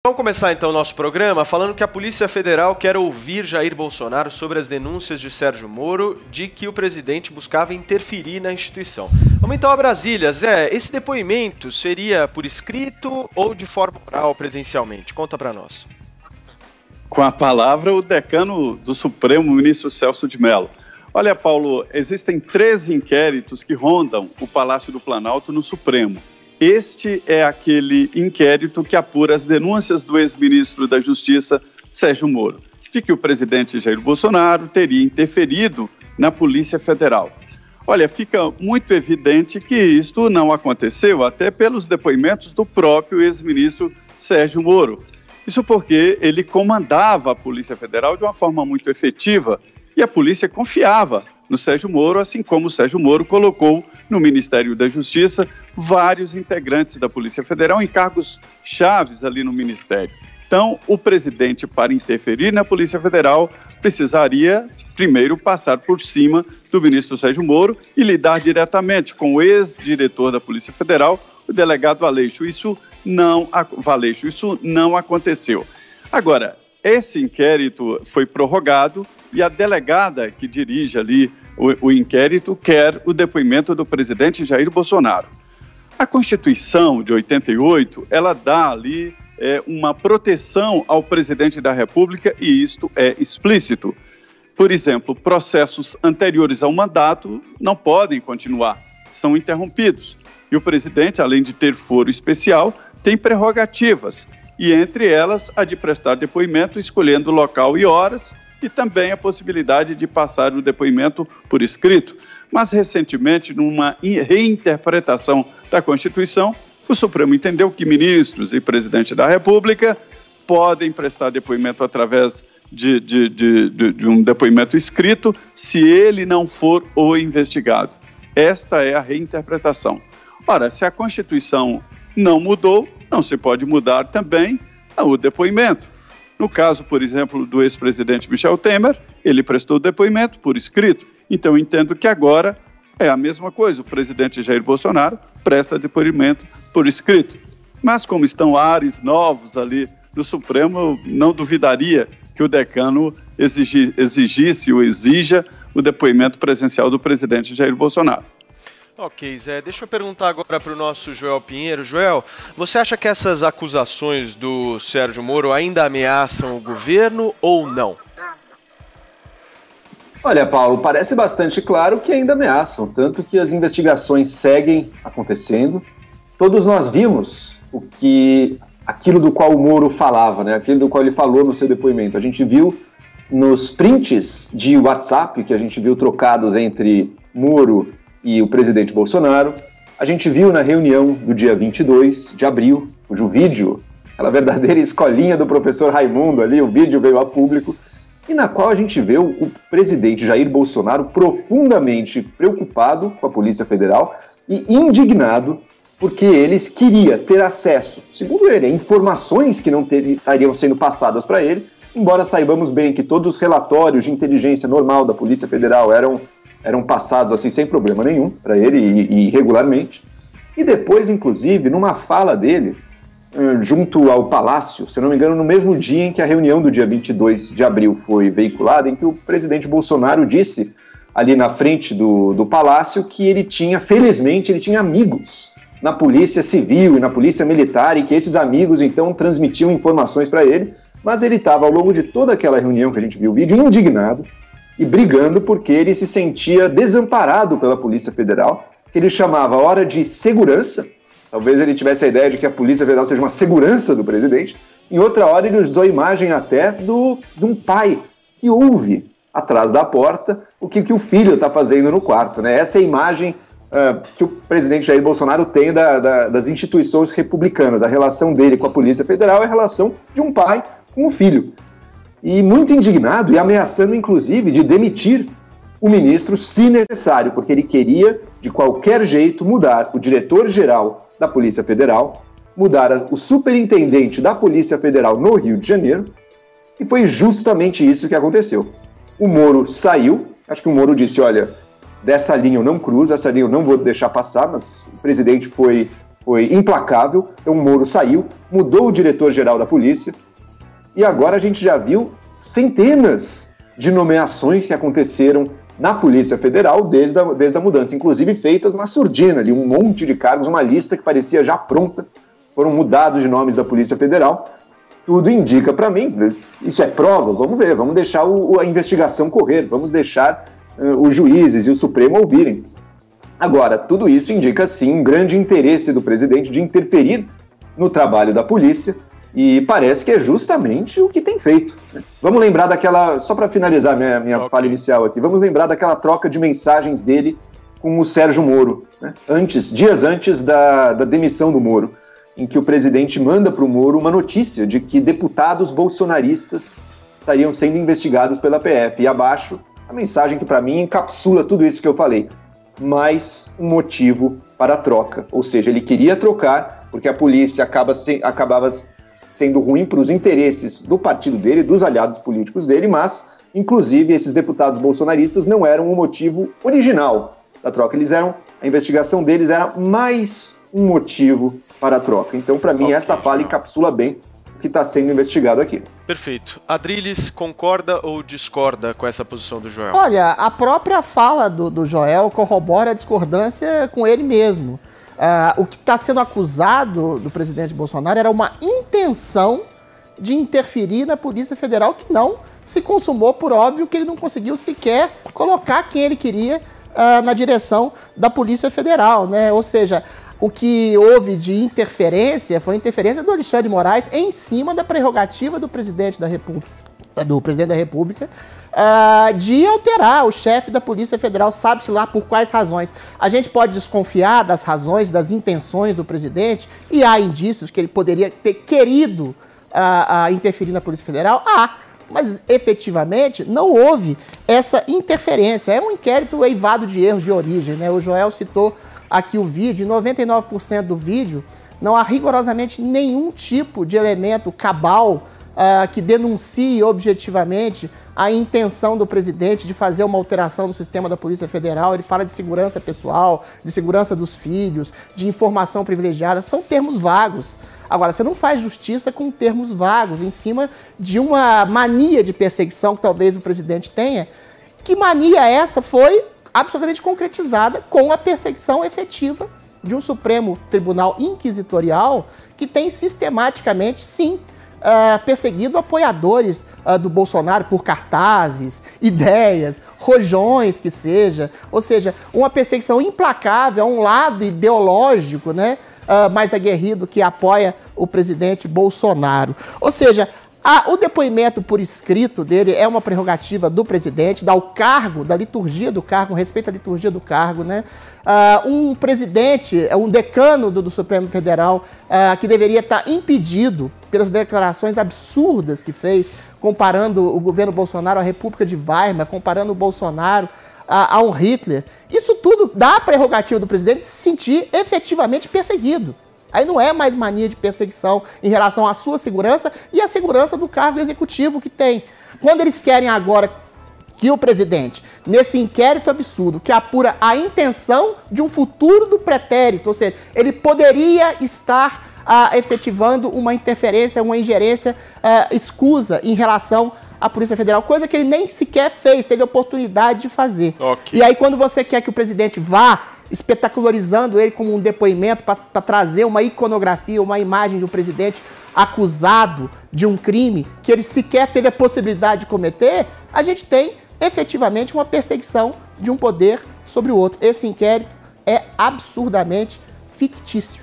Vamos começar então o nosso programa falando que a Polícia Federal quer ouvir Jair Bolsonaro sobre as denúncias de Sérgio Moro de que o presidente buscava interferir na instituição. Vamos então a Brasília. Zé, esse depoimento seria por escrito ou de forma oral presencialmente? Conta para nós. Com a palavra, o decano do Supremo, ministro Celso de Mello. Olha, Paulo, existem 3 inquéritos que rondam o Palácio do Planalto no Supremo. Este é aquele inquérito que apura as denúncias do ex-ministro da Justiça, Sérgio Moro, de que o presidente Jair Bolsonaro teria interferido na Polícia Federal. Olha, fica muito evidente que isto não aconteceu, até pelos depoimentos do próprio ex-ministro Sérgio Moro. Isso porque ele comandava a Polícia Federal de uma forma muito efetiva e a polícia confiava no Sérgio Moro, assim como o Sérgio Moro colocou no Ministério da Justiça vários integrantes da Polícia Federal em cargos chaves ali no Ministério. Então, o presidente, para interferir na Polícia Federal, precisaria primeiro passar por cima do ministro Sérgio Moro e lidar diretamente com o ex-diretor da Polícia Federal, o delegado Aleixo. Isso não aconteceu. Agora, esse inquérito foi prorrogado e a delegada que dirige ali o inquérito quer o depoimento do presidente Jair Bolsonaro. A Constituição de 88, ela dá ali uma proteção ao presidente da República e isto é explícito. Por exemplo, processos anteriores ao mandato não podem continuar, são interrompidos. E o presidente, além de ter foro especial, tem prerrogativas, e entre elas a de prestar depoimento escolhendo local e horas, e também a possibilidade de passar o depoimento por escrito. Mas, recentemente, numa reinterpretação da Constituição, o Supremo entendeu que ministros e presidente da República podem prestar depoimento através de um depoimento escrito se ele não for o investigado. Esta é a reinterpretação. Ora, se a Constituição não mudou, não se pode mudar também o depoimento. No caso, por exemplo, do ex-presidente Michel Temer, ele prestou depoimento por escrito. Então, entendo que agora é a mesma coisa. O presidente Jair Bolsonaro presta depoimento por escrito. Mas, como estão ares novos ali no Supremo, eu não duvidaria que o decano exigisse ou exija o depoimento presencial do presidente Jair Bolsonaro. Ok, Zé, deixa eu perguntar agora para o nosso Joel Pinheiro. Joel, você acha que essas acusações do Sérgio Moro ainda ameaçam o governo ou não? Olha, Paulo, parece bastante claro que ainda ameaçam, tanto que as investigações seguem acontecendo. Todos nós vimos aquilo do qual o Moro falava, né? Aquilo do qual ele falou no seu depoimento. A gente viu nos prints de WhatsApp que a gente viu trocados entre Moro e o presidente Bolsonaro. A gente viu na reunião do dia 22 de abril, cujo vídeo, aquela verdadeira escolinha do professor Raimundo ali, o vídeo veio a público, e na qual a gente vê o presidente Jair Bolsonaro profundamente preocupado com a Polícia Federal e indignado porque eles queriam ter acesso, segundo ele, a informações que não estariam sendo passadas para ele, embora saibamos bem que todos os relatórios de inteligência normal da Polícia Federal eram passados assim sem problema nenhum para ele e regularmente. E depois, inclusive, numa fala dele, junto ao Palácio, se não me engano, no mesmo dia em que a reunião do dia 22 de abril foi veiculada, em que o presidente Bolsonaro disse ali na frente do Palácio que ele tinha, felizmente, ele tinha amigos na Polícia Civil e na Polícia Militar e que esses amigos, então, transmitiam informações para ele, mas ele estava, ao longo de toda aquela reunião que a gente viu o vídeo, indignado e brigando porque ele se sentia desamparado pela Polícia Federal, que ele chamava a hora de segurança. Talvez ele tivesse a ideia de que a Polícia Federal seja uma segurança do presidente. Em outra hora ele usou a imagem até de um pai que ouve atrás da porta o que o filho está fazendo no quarto, né? Essa é a imagem que o presidente Jair Bolsonaro tem das instituições republicanas. A relação dele com a Polícia Federal é a relação de um pai com o filho. E muito indignado e ameaçando, inclusive, de demitir o ministro se necessário, porque ele queria, de qualquer jeito, mudar o diretor-geral da Polícia Federal, mudar o superintendente da Polícia Federal no Rio de Janeiro, e foi justamente isso que aconteceu. O Moro saiu, acho que o Moro disse, olha, dessa linha eu não cruzo, essa linha eu não vou deixar passar, mas o presidente foi foi implacável. Então o Moro saiu, mudou o diretor-geral da polícia e agora a gente já viu centenas de nomeações que aconteceram na Polícia Federal desde a mudança, inclusive feitas na surdina, ali um monte de cargos, uma lista que parecia já pronta, foram mudados de nomes da Polícia Federal. Tudo indica para mim, isso é prova, vamos ver, vamos deixar a investigação correr, vamos deixar os juízes e o Supremo ouvirem. Agora, tudo isso indica sim um grande interesse do presidente de interferir no trabalho da polícia, e parece que é justamente o que tem feito. Vamos lembrar daquela, só para finalizar minha fala inicial aqui, vamos lembrar daquela troca de mensagens dele com o Sérgio Moro, né? Dias antes da demissão do Moro, em que o presidente manda para o Moro uma notícia de que deputados bolsonaristas estariam sendo investigados pela PF. E abaixo, a mensagem que para mim encapsula tudo isso que eu falei. Mais um motivo para a troca. Ou seja, ele queria trocar porque a polícia acabava sendo ruim para os interesses do partido dele, dos aliados políticos dele, mas, inclusive, esses deputados bolsonaristas não eram o motivo original da troca. A investigação deles era mais um motivo para a troca. Então, para mim, essa fala encapsula bem o que está sendo investigado aqui. Perfeito. Adriles, concorda ou discorda com essa posição do Joel? Olha, a própria fala do Joel corrobora a discordância com ele mesmo. O que está sendo acusado do presidente Bolsonaro era uma intenção de interferir na Polícia Federal que não se consumou, por óbvio que ele não conseguiu sequer colocar quem ele queria na direção da Polícia Federal, né? Ou seja, o que houve de interferência foi a interferência do Alexandre de Moraes em cima da prerrogativa do presidente da República, de alterar o chefe da Polícia Federal, sabe-se lá por quais razões. A gente pode desconfiar das razões, das intenções do presidente, e há indícios que ele poderia ter querido interferir na Polícia Federal, mas efetivamente não houve essa interferência. É um inquérito eivado de erros de origem, né? O Joel citou aqui o vídeo, em 99% do vídeo não há rigorosamente nenhum tipo de elemento cabal que denuncie objetivamente a intenção do presidente de fazer uma alteração no sistema da Polícia Federal. Ele fala de segurança pessoal, de segurança dos filhos, de informação privilegiada. São termos vagos. Agora, você não faz justiça com termos vagos, em cima de uma mania de perseguição que talvez o presidente tenha. Que mania essa foi absolutamente concretizada com a perseguição efetiva de um Supremo Tribunal Inquisitorial que tem sistematicamente, sim, perseguido apoiadores do Bolsonaro por cartazes, ideias, rojões que seja. Ou seja, uma perseguição implacável a um lado ideológico, né, mais aguerrido que apoia o presidente Bolsonaro. Ou seja, o depoimento por escrito dele é uma prerrogativa do presidente, dá o cargo, da liturgia do cargo, respeito à liturgia do cargo, né? Um presidente, um decano do Supremo Federal, que deveria estar impedido pelas declarações absurdas que fez, comparando o governo Bolsonaro à República de Weimar, comparando o Bolsonaro a um Hitler. Isso tudo dá a prerrogativa do presidente se sentir efetivamente perseguido. Aí não é mais mania de perseguição em relação à sua segurança e à segurança do cargo executivo que tem. Quando eles querem agora que o presidente, nesse inquérito absurdo, que apura a intenção de um futuro do pretérito, ou seja, ele poderia estar efetivando uma interferência, uma ingerência escusa em relação à Polícia Federal, coisa que ele nem sequer fez, teve oportunidade de fazer. Okay. E aí quando você quer que o presidente vá espetacularizando ele como um depoimento para trazer uma iconografia, uma imagem de um presidente acusado de um crime que ele sequer teve a possibilidade de cometer, a gente tem efetivamente uma perseguição de um poder sobre o outro. Esse inquérito é absurdamente fictício.